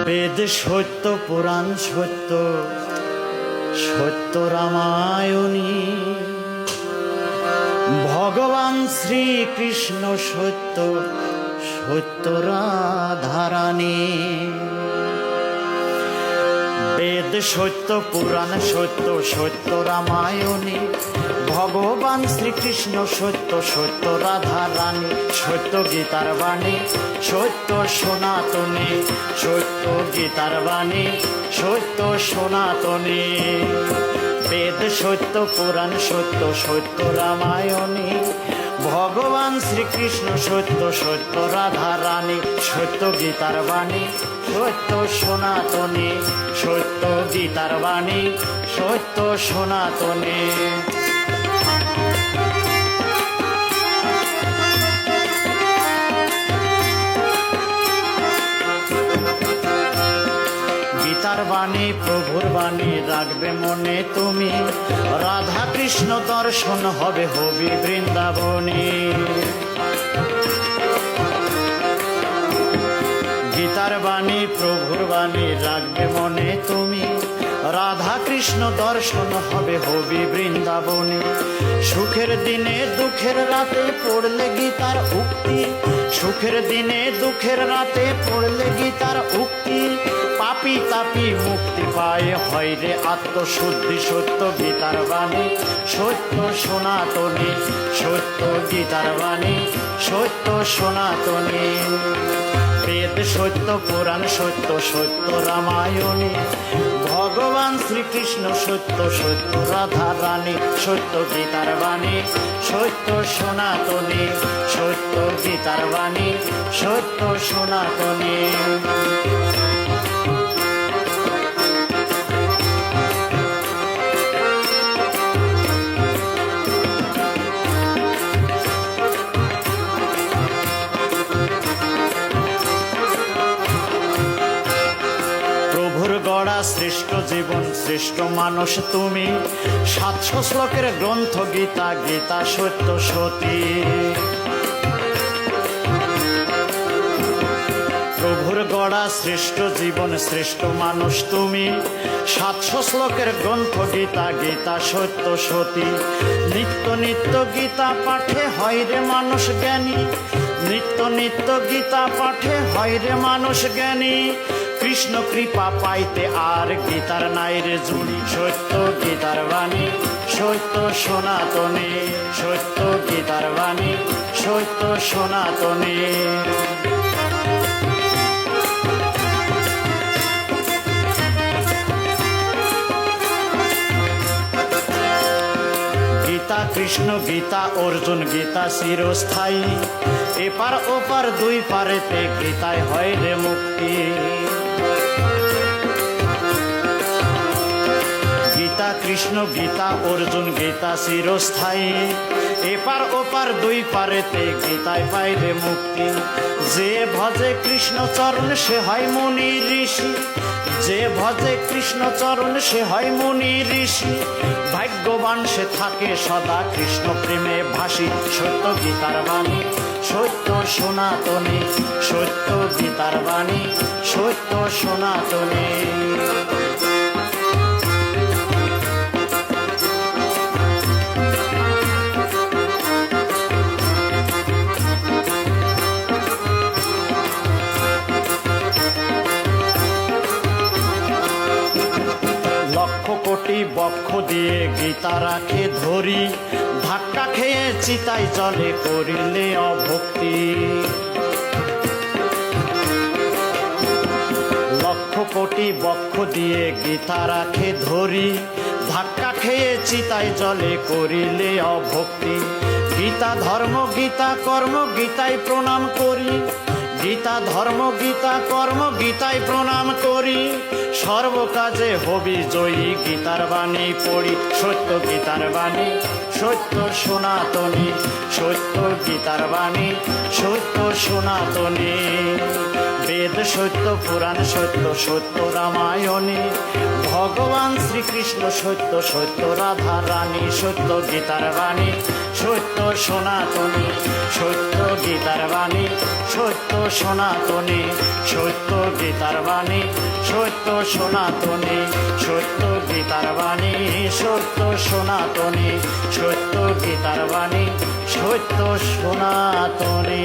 বেদ সত্য, পুরাণ সত্য, সত্য রামায়ণী। ভগবান শ্রীকৃষ্ণ সত্য, সত্য রাধারানী। বেদ সত্য, পুরাণ সত্য, সত্য রামায়ণী। ভগবান শ্রীকৃষ্ণ সত্য, সত্য রাধারানী। সত্য গীতার বাণী, সত্য সনাতনী। সত্য গীতার বাণী, সত্য সনাতনী। বেদ সত্য, পুরাণ সত্য, সত্য রামায়ণী। ভগবান শ্রীকৃষ্ণ সত্য, সত্য রাধারানী। সত্য গীতার বাণী, সত্য সনাতনী। সত্য গীতার বাণী, সত্য সনাতনী। গীতার বাণী, প্রভুর বাণী রাখবে মনে তুমি। রাধা কৃষ্ণ দর্শন হবে হবি বৃন্দাবনে। গীতার বাণী, প্রভুর বাণী রাখবে মনে তুমি। রাধা কৃষ্ণ দর্শন হবে হবি বৃন্দাবনে। সুখের দিনে দুঃখের রাতে পড়লে গীতার উক্তি। সুখের দিনে দুঃখের রাতে পড়লে গীতার উক্তি। পাপি তাপি মুক্তি পায় হয় রে আত্মশুদ্ধি। সত্য গীতার বাণী, সত্য সনাতনী। সত্য গীতার বাণী, সত্য সনাতনী। বেদ সত্য, পুরাণ সত্য, সত্য রামায়ণী। ভগবান শ্রীকৃষ্ণ সত্য, সত্য রাধারানী। সত্য গীতার বাণী, সত্য সনাতনী। সত্য গীতার বাণী, সত্য সনাতনী। গড়া শ্রেষ্ঠ জীবন, শ্রেষ্ঠ মানুষ তুমি। 700 শ্লোকের গ্রন্থ গীতা, গীতা সত্য সতী। প্রভুর গড়া শ্রেষ্ঠ জীবন, শ্রেষ্ঠ মানুষ তুমি। 700 শ্লোকের গ্রন্থ গীতা, গীতা সত্য সতী। নিত্য নিত্য গীতা পাঠে হয় রে মানুষ জ্ঞানী। নিত্য নিত্য গীতা পাঠে হয় রে মানুষ জ্ঞানী। কৃষ্ণ কৃপা পাইতে আর গীতার নাই রে জুড়ি। সত্য গীতার বাণী, সত্য সনাতনী। সত্য গীতার বাণী, সত্য সনাতনী। গীতা কৃষ্ণ, গীতা অর্জুন, গীতা চিরস্থায়ী। এপার ওপার দুই পারেতে গীতায় হয় রে মুক্তি। গীতা কৃষ্ণ, গীতা অর্জুন, গীতা চিরস্থায়ী। এপার ওপার দুই পারেতে গীতায় পায় রে মুক্তি। যে ভজে কৃষ্ণ চরণ সে হয় মুনি ঋষি। যে ভজে কৃষ্ণ চরণ সে হয় মুনি ঋষি। ভাগ্যবান সে থাকে সদা কৃষ্ণ প্রেমে ভাসি। সত্য গীতার বাণী, সত্য সনাতনী। সত্য গীতার বাণী, সত্য সনাতনী। কোটি বক্ষ দিয়ে গীতা রাখে ধরি। ধাক্কা খেয়ে চিতায় জলে করিলে অভক্তি। লক্ষ কোটি বক্ষ দিয়ে গীতা রাখে ধরি। ধাক্কা খেয়ে চিতায় জলে করিলে অভক্তি। গীতা ধর্ম, গীতা কর্ম, গীতায় প্রণাম করি। গীতা ধর্ম, গীতা কর্ম, গীতায় প্রণাম করি। সর্বকাজে হবি জয়ী, গীতার বাণী পড়ি। সত্য গীতার বাণী, সত্য সনাতনী। সত্য গীতার বাণী, সত্য সনাতনী। বেদ সত্য, পুরাণ সত্য, সত্য রামায়ণী, ভগবান শ্রীকৃষ্ণ সত্য, সত্য রাধা রানী, সত্য গীতার বাণী, সত্য সনাতনী, সত্য গীতার বাণী, সত্য সনাতনী, সত্য গীতার বাণী, সত্য সনাতনী, সত্য গীতার বাণী, সত্য সনাতনী, সত্য গীতার বাণী, সত্য সনাতনী।